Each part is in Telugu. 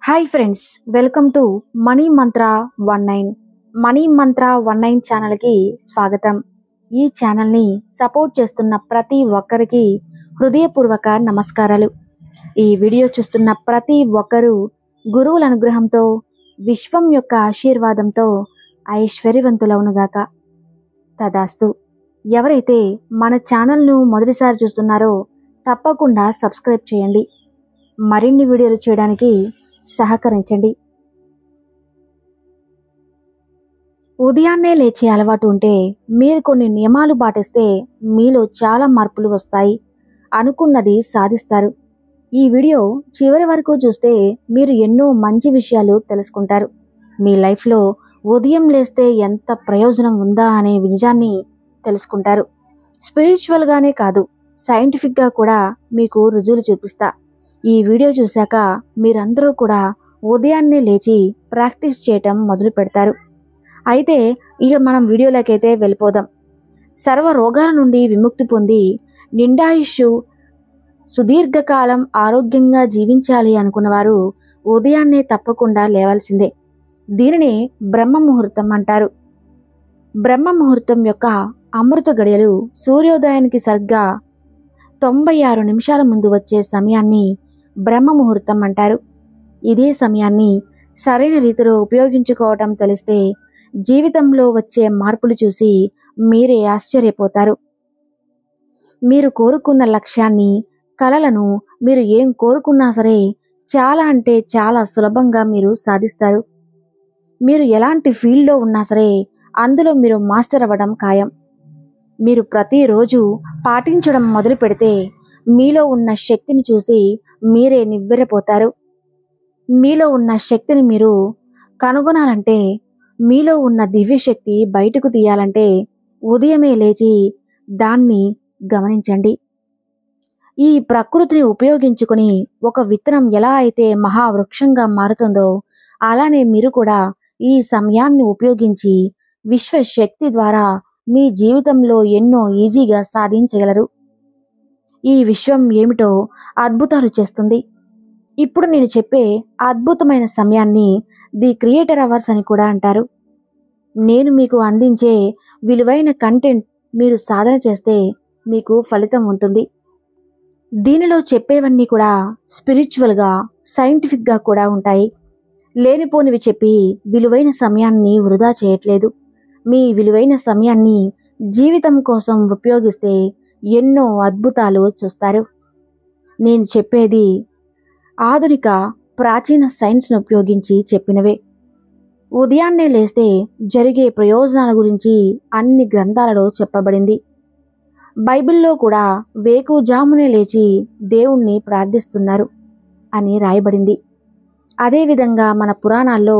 Hi friends, welcome to money Mantra 19. Money మంత్ర 19 ఛానల్కి స్వాగతం. ఈ ఛానల్ని సపోర్ట్ చేస్తున్న ప్రతి ఒక్కరికి హృదయపూర్వక నమస్కారాలు. ఈ వీడియో చూస్తున్న ప్రతి ఒక్కరూ గురువుల అనుగ్రహంతో, విశ్వం యొక్క ఆశీర్వాదంతో ఐశ్వర్యవంతులవునుగాక. తదాస్తు. ఎవరైతే మన ఛానల్ను మొదటిసారి చూస్తున్నారో తప్పకుండా సబ్స్క్రైబ్ చేయండి. మరిన్ని వీడియోలు చేయడానికి సహకరించండి. ఉదయాన్నే లేచే అలవాటు ఉంటే మీరు కొన్ని నియమాలు పాటిస్తే మీలో చాలా మార్పులు వస్తాయి. అనుకున్నది సాధిస్తారు. ఈ వీడియో చివరి వరకు చూస్తే మీరు ఎన్నో మంచి విషయాలు తెలుసుకుంటారు. మీ లైఫ్లో ఉదయం లేస్తే ఎంత ప్రయోజనం ఉందా అనే నిజాన్ని తెలుసుకుంటారు. స్పిరిచువల్గానే కాదు, సైంటిఫిక్గా కూడా మీకు రుజువులు చూపిస్తా. ఈ వీడియో చూశాక మీరందరూ కూడా ఉదయాన్నే లేచి ప్రాక్టీస్ చేయటం మొదలు పెడతారు. అయితే ఇక మనం వీడియోలోకైతే వెళ్ళిపోదాం. సర్వ రోగాల నుండి విముక్తి పొంది నిండాయుష్షు సుదీర్ఘకాలం ఆరోగ్యంగా జీవించాలి అనుకున్నవారు ఉదయాన్నే తప్పకుండా లేవాల్సిందే. దీనిని బ్రహ్మ ముహూర్తం అంటారు. బ్రహ్మ ముహూర్తం యొక్క అమృత గడియలు సూర్యోదయానికి సరిగ్గా 96 నిమిషాల ముందు వచ్చే సమయాన్ని బ్రహ్మ ముహూర్తం అంటారు. ఇదే సమయాన్ని సరైన రీతిలో ఉపయోగించుకోవటం తెలిస్తే జీవితంలో వచ్చే మార్పులు చూసి మీరే ఆశ్చర్యపోతారు. మీరు కోరుకున్న లక్ష్యాన్ని, కలలను మీరు ఏం కోరుకున్నా సరే చాలా అంటే చాలా సులభంగా మీరు సాధిస్తారు. మీరు ఎలాంటి ఫీల్డ్లో ఉన్నా సరే అందులో మీరు మాస్టర్ అవ్వడం ఖాయం. మీరు ప్రతిరోజు పాటించడం మొదలు పెడితే మీలో ఉన్న శక్తిని చూసి మీరే నివ్వెరపోతారు. మీలో ఉన్న శక్తిని మీరు కనుగొనాలంటే, మీలో ఉన్న దివ్యశక్తి బయటకు తీయాలంటే ఉదయమే లేచి దాన్ని గమనించండి. ఈ ప్రకృతిని ఉపయోగించుకుని ఒక విత్తనం ఎలా అయితే మహావృక్షంగా మారుతుందో అలానే మీరు కూడా ఈ సమయాన్ని ఉపయోగించి విశ్వశక్తి ద్వారా మీ జీవితంలో ఎన్నో ఈజీగా సాధించగలరు. ఈ విశ్వం ఏమిటో అద్భుతాలు చేస్తుంది. ఇప్పుడు నేను చెప్పే అద్భుతమైన సమయాన్ని ది క్రియేటర్ అవర్స్ అని కూడా అంటారు. నేను మీకు అందించే విలువైన కంటెంట్ మీరు సాధన చేస్తే మీకు ఫలితం ఉంటుంది. దీనిలో చెప్పేవన్నీ కూడా స్పిరిచువల్గా, సైంటిఫిక్గా కూడా ఉంటాయి. లేనిపోనివి చెప్పి విలువైన సమయాన్ని వృధా చేయట్లేదు. మీ విలువైన సమయాన్ని జీవితం కోసం ఉపయోగిస్తే ఎన్నో అద్భుతాలు చూస్తారు. నేను చెప్పేది ఆధునిక ప్రాచీన సైన్స్ను ఉపయోగించి చెప్పినవే. ఉదయాన్నే లేస్తే జరిగే ప్రయోజనాల గురించి అన్ని గ్రంథాలలో చెప్పబడింది. బైబిల్లో కూడా వేకువజామునే లేచి దేవుణ్ణి ప్రార్థిస్తున్నారు అని రాయబడింది. అదేవిధంగా మన పురాణాల్లో,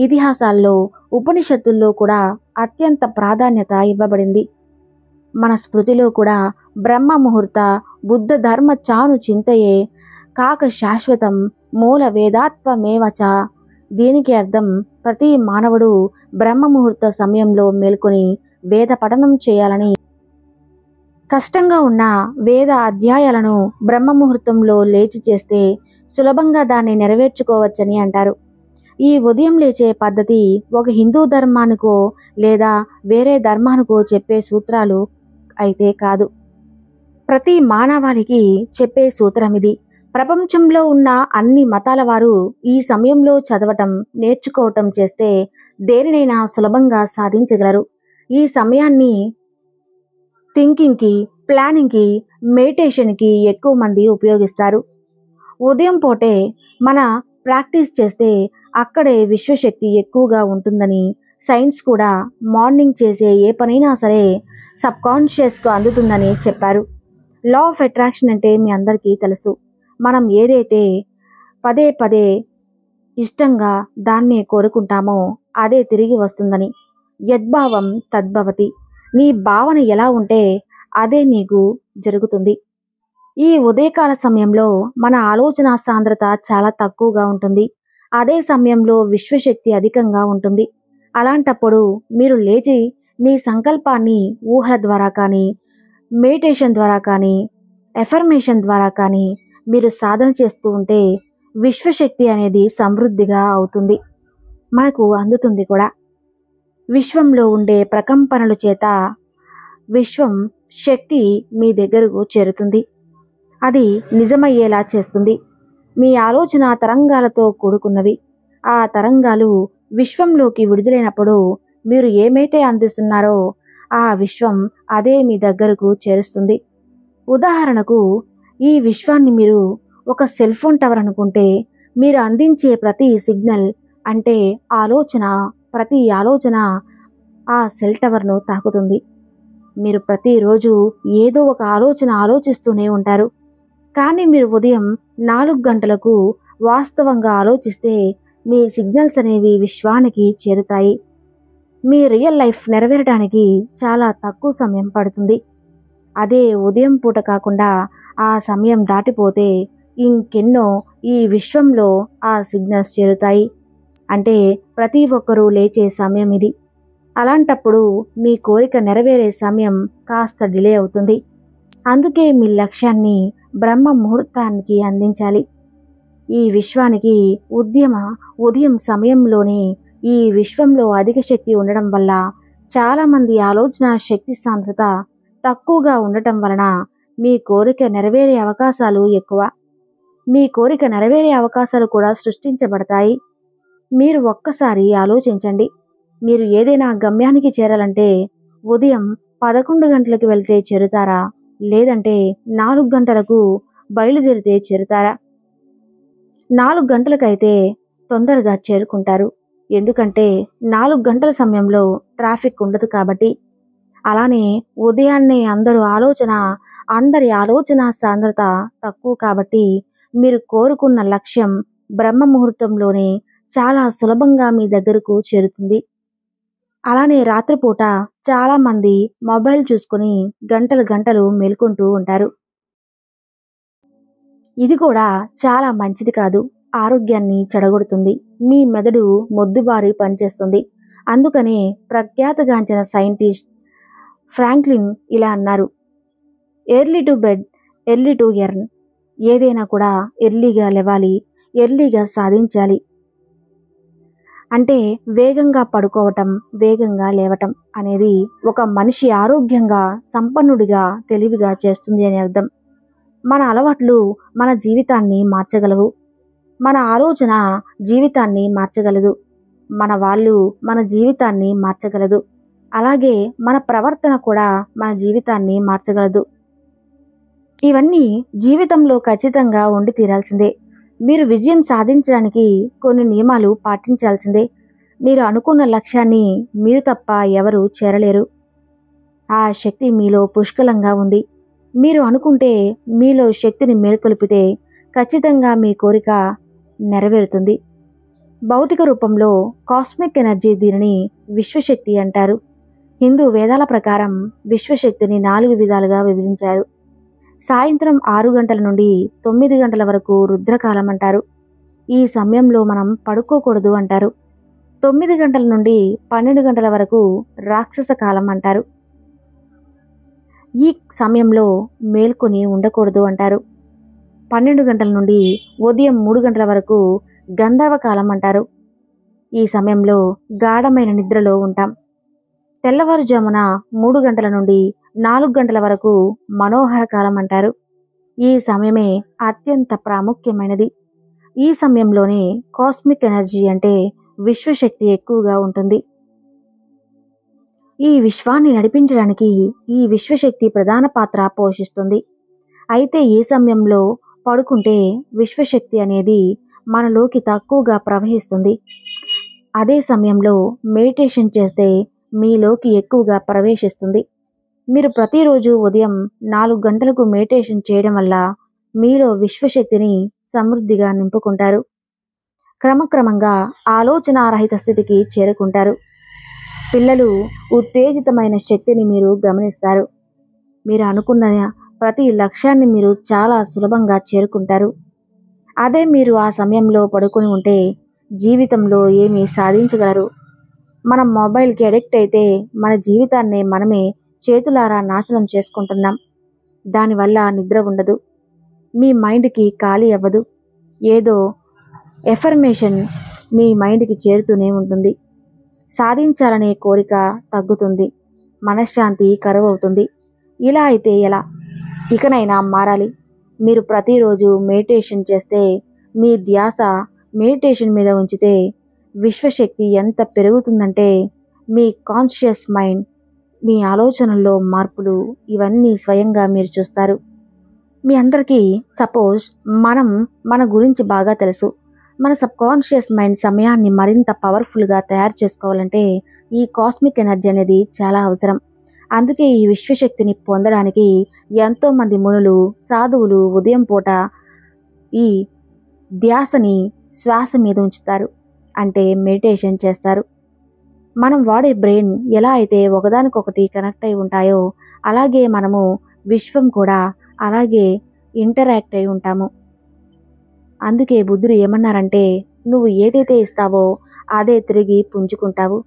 ఇతిహాసాల్లో, ఉపనిషత్తుల్లో కూడా అత్యంత ప్రాధాన్యత ఇవ్వబడింది. మన స్మృతిలో కూడా బ్రహ్మ ముహూర్త బుద్ధ ధర్మ చాను చింతయే కాక శాశ్వతం మూల వేదాత్వమేవచ. దీనికి అర్థం ప్రతి మానవుడు బ్రహ్మ ముహూర్త సమయంలో మేల్కొని వేద పఠనం చేయాలని, కష్టంగా ఉన్న వేద అధ్యాయాలను బ్రహ్మ ముహూర్తంలో లేచి చేస్తే సులభంగా దాన్ని నెరవేర్చుకోవచ్చని అంటారు. ఈ ఉదయం లేచే పద్ధతి ఒక హిందూ ధర్మానికో లేదా వేరే ధర్మానికో చెప్పే సూత్రాలు అయితే కాదు. ప్రతి మానవాళికి చెప్పే సూత్రం ఇది. ప్రపంచంలో ఉన్న అన్ని మతాల వారు ఈ సమయంలో చదవటం, నేర్చుకోవటం చేస్తే దేనినైనా సులభంగా సాధించగలరు. ఈ సమయాన్ని థింకింగ్కి, ప్లానింగ్కి, మెడిటేషన్కి ఎక్కువ మంది ఉపయోగిస్తారు. ఉదయం పూటే మన ప్రాక్టీస్ చేస్తే అక్కడే విశ్వశక్తి ఎక్కువగా ఉంటుందని, సైన్స్ కూడా మార్నింగ్ చేసే ఏ పనైనా సరే సబ్కాన్షియస్కు అందుతుందని చెప్పారు. లా ఆఫ్ అట్రాక్షన్ అంటే మీ అందరికీ తెలుసు. మనం ఏదైతే పదే పదే ఇష్టంగా దాన్నే కోరుకుంటామో అదే తిరిగి వస్తుందని. యద్భావం తద్భవతి. నీ భావన ఎలా ఉంటే అదే నీకు జరుగుతుంది. ఈ ఉదయకాల సమయంలో మన ఆలోచన సాంద్రత చాలా తక్కువగా ఉంటుంది. అదే సమయంలో విశ్వశక్తి అధికంగా ఉంటుంది. అలాంటప్పుడు మీరు లేచి మీ సంకల్పాన్ని ఊహల ద్వారా కానీ, మెడిటేషన్ ద్వారా కానీ, ఎఫర్మేషన్ ద్వారా కానీ మీరు సాధన చేస్తూ ఉంటే విశ్వశక్తి అనేది సమృద్ధిగా అవుతుంది, మనకు అందుతుంది కూడా. విశ్వంలో ఉండే ప్రకంపనల చేత విశ్వం శక్తి మీ దగ్గరకు చేరుతుంది. అది నిజమయ్యేలా చేస్తుంది. మీ ఆలోచన తరంగాలతో కూడుకున్నవి. ఆ తరంగాలు విశ్వంలోకి విడుదలైనప్పుడు మీరు ఏమైతే అందిస్తున్నారో ఆ విశ్వం అదే మీ దగ్గరకు చేరుస్తుంది. ఉదాహరణకు, ఈ విశ్వాన్ని మీరు ఒక సెల్ ఫోన్ టవర్ అనుకుంటే, మీరు అందించే ప్రతి సిగ్నల్ అంటే ప్రతి ఆలోచన ఆ సెల్ టవర్ను తాకుతుంది. మీరు ప్రతిరోజు ఏదో ఒక ఆలోచన ఆలోచిస్తూనే ఉంటారు. కానీ మీరు ఉదయం 4 గంటలకు వాస్తవంగా ఆలోచిస్తే మీ సిగ్నల్స్ అనేవి విశ్వానికి చేరుతాయి. మీ రియల్ లైఫ్ నెరవేరడానికి చాలా తక్కువ సమయం పడుతుంది. అదే ఉదయం పూట కాకుండా ఆ సమయం దాటిపోతే ఇంకెన్నో ఈ విశ్వంలో ఆ సిగ్నల్స్ చేరుతాయి. అంటే ప్రతి ఒక్కరూ లేచే సమయం ఇది. అలాంటప్పుడు మీ కోరిక నెరవేరే సమయం కాస్త డిలే అవుతుంది. అందుకే మీ లక్ష్యాన్ని బ్రహ్మ ముహూర్తానికి అందించాలి. ఈ విశ్వానికి ఉదయం సమయంలోనే ఈ విశ్వంలో అధిక శక్తి ఉండడం వల్ల చాలామంది ఆలోచన శక్తి సాంద్రత తక్కువగా ఉండటం వలన మీ కోరిక నెరవేరే అవకాశాలు ఎక్కువ. మీ కోరిక నెరవేరే అవకాశాలు కూడా సృష్టించబడతాయి. మీరు ఒక్కసారి ఆలోచించండి. మీరు ఏదైనా గమ్యానికి చేరాలంటే ఉదయం 11 గంటలకు వెళ్తే చేరుతారా, లేదంటే 4 గంటలకు బయలుదేరితే చేరుతారా? 4 గంటలకైతే తొందరగా చేరుకుంటారు. ఎందుకంటే 4 గంటల సమయంలో ట్రాఫిక్ ఉండదు కాబట్టి. అలానే ఉదయాన్నే అందరి ఆలోచన సాంద్రత తక్కువ కాబట్టి మీరు కోరుకున్న లక్ష్యం బ్రహ్మ ముహూర్తంలోనే చాలా సులభంగా మీ దగ్గరకు చేరుతుంది. అలానే రాత్రిపూట చాలామంది మొబైల్ చూసుకుని గంటలు మేల్కొంటూ ఉంటారు. ఇది కూడా చాలా మంచిది కాదు. ఆరోగ్యాన్ని చెడగొడుతుంది. మీ మెదడు మొద్దుబారి పనిచేస్తుంది. అందుకనే ప్రఖ్యాతగాంచిన సైంటిస్ట్ ఫ్రాంక్లిన్ ఇలా అన్నారు, early to bed early to earn. ఏదైనా కూడా ఎర్లీగా లేవాలి, ఎర్లీగా సాధించాలి. అంటే వేగంగా పడుకోవటం, వేగంగా లేవటం అనేది ఒక మనిషి ఆరోగ్యంగా, సంపన్నుడిగా, తెలివిగా చేస్తుంది అని అర్థం. మన అలవాట్లు మన జీవితాన్ని మార్చగలవు. మన ఆలోచన జీవితాన్ని మార్చగలదు. మన జీవితాన్ని మార్చగలదు. అలాగే మన ప్రవర్తన కూడా మన జీవితాన్ని మార్చగలదు. ఇవన్నీ జీవితంలో ఖచ్చితంగా ఉండి తీరాల్సిందే. మీరు విజయం సాధించడానికి కొన్ని నియమాలు పాటించాల్సిందే. మీరు అనుకున్న లక్ష్యాన్ని మీరు తప్ప ఎవరు చేరలేరు. ఆ శక్తి మీలో పుష్కలంగా ఉంది. మీరు అనుకుంటే, మీలో శక్తిని మేల్కొల్పితే ఖచ్చితంగా మీ కోరిక నెరవేరుతుంది. భౌతిక రూపంలో కాస్మిక్ ఎనర్జీ, దీనిని విశ్వశక్తి అంటారు. హిందూ వేదాల ప్రకారం విశ్వశక్తిని 4 విధాలుగా విభజించారు. సాయంత్రం 6 గంటల నుండి 9 గంటల వరకు రుద్రకాలం అంటారు. ఈ సమయంలో మనం పడుకోకూడదు అంటారు. 9 గంటల నుండి 12 గంటల వరకు రాక్షస కాలం అంటారు. ఈ సమయంలో మేల్కొని ఉండకూడదు అంటారు. 12 గంటల నుండి ఉదయం 3 గంటల వరకు గంధర్వ కాలం అంటారు. ఈ సమయంలో గాఢమైన నిద్రలో ఉంటాం. తెల్లవారుజామున 3 గంటల నుండి 4 గంటల వరకు మనోహర కాలం అంటారు. ఈ సమయమే అత్యంత ప్రాముఖ్యమైనది. ఈ సమయంలోనే కాస్మిక్ ఎనర్జీ అంటే విశ్వశక్తి ఎక్కువగా ఉంటుంది. ఈ విశ్వాన్ని నడిపించడానికి ఈ విశ్వశక్తి ప్రధాన పాత్ర పోషిస్తుంది. అయితే ఈ సమయంలో పడుకుంటే విశ్వశక్తి అనేది మనలోకి తక్కువగా ప్రవహిస్తుంది. అదే సమయంలో మెడిటేషన్ చేస్తే మీలోకి ఎక్కువగా ప్రవేశిస్తుంది. మీరు ప్రతిరోజు ఉదయం 4 గంటలకు మెడిటేషన్ చేయడం వల్ల మీలో విశ్వశక్తిని సమృద్ధిగా నింపుకుంటారు. క్రమక్రమంగా ఆలోచనారహిత స్థితికి చేరుకుంటారు. పిల్లలు ఉత్తేజితమైన శక్తిని మీరు గమనిస్తారు. మీరు అనుకున్న ప్రతి లక్ష్యాన్ని మీరు చాలా సులభంగా చేరుకుంటారు. అదే మీరు ఆ సమయంలో పడుకొని ఉంటే జీవితంలో ఏమీ సాధించగలరు. మనం మొబైల్కి అడిక్ట్ అయితే మన జీవితాన్ని మనమే చేతులారా నాశనం చేసుకుంటున్నాం. దానివల్ల నిద్ర ఉండదు. మీ మైండ్కి ఖాళీ అవ్వదు. ఏదో ఎఫర్మేషన్ మీ మైండ్కి చేరుతూనే ఉంటుంది. సాధించాలనే కోరిక తగ్గుతుంది, మనశ్శాంతి కరువవుతుంది. ఇలా అయితే ఎలా? ఇకనైనా మారాలి. మీరు ప్రతిరోజు మెడిటేషన్ చేస్తే, మీ ధ్యాస మెడిటేషన్ మీద ఉంచితే విశ్వశక్తి ఎంత పెరుగుతుందంటే మీ కాన్షియస్ మైండ్, మీ ఆలోచనల్లో మార్పులు ఇవన్నీ స్వయంగా మీరు చూస్తారు. మీ అందరికీ సపోజ్ మన గురించి బాగా తెలుసు. మన సబ్కాన్షియస్ మైండ్ సమయాన్ని మరింత పవర్ఫుల్గా తయారు చేసుకోవాలంటే ఈ కాస్మిక్ ఎనర్జీ అనేది చాలా అవసరం. అందుకే ఈ విశ్వశక్తిని పొందడానికి ఎంతోమంది మునులు, సాధువులు ఉదయం పూట ఈ ధ్యాసని శ్వాస మీద ఉంచుతారు, అంటే మెడిటేషన్ చేస్తారు. మనం వాడే బ్రెయిన్ ఎలా అయితే ఒకదానికొకటి కనెక్ట్ అయి ఉంటాయో అలాగే మనము విశ్వం కూడా అలాగే ఇంటరాక్ట్ అయి ఉంటాము. అందుకే బుద్ధుడు ఏమన్నారంటే, నువ్వు ఏదైతే ఇస్తావో అదే తిరిగి పుంజుకుంటావు.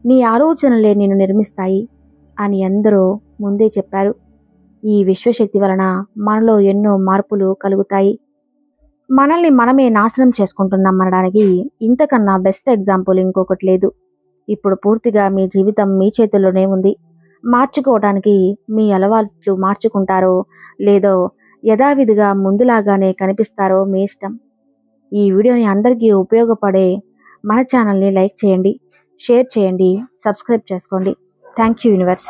నీ ఆలోచనలే నిన్ను నిర్మిస్తాయి అని ఎందరో ముందే చెప్పారు. ఈ విశ్వశక్తి వలన మనలో ఎన్నో మార్పులు కలుగుతాయి. మనల్ని మనమే నాశనం చేసుకుంటున్నాం అనడానికి ఇంతకన్నా బెస్ట్ ఎగ్జాంపుల్ ఇంకొకటి లేదు. ఇప్పుడు పూర్తిగా మీ జీవితం మీ చేతుల్లోనే ఉంది. మార్చుకోవడానికి మీ అలవాట్లు మార్చుకుంటారో లేదో యథావిధిగా ముందులాగానే కనిపిస్తారో మీ ఇష్టం. ఈ వీడియోని అందరికీ ఉపయోగపడే మన ఛానల్ని లైక్ చేయండి, షేర్ చేయండి, సబ్స్క్రైబ్ చేసుకోండి. Thank you universe.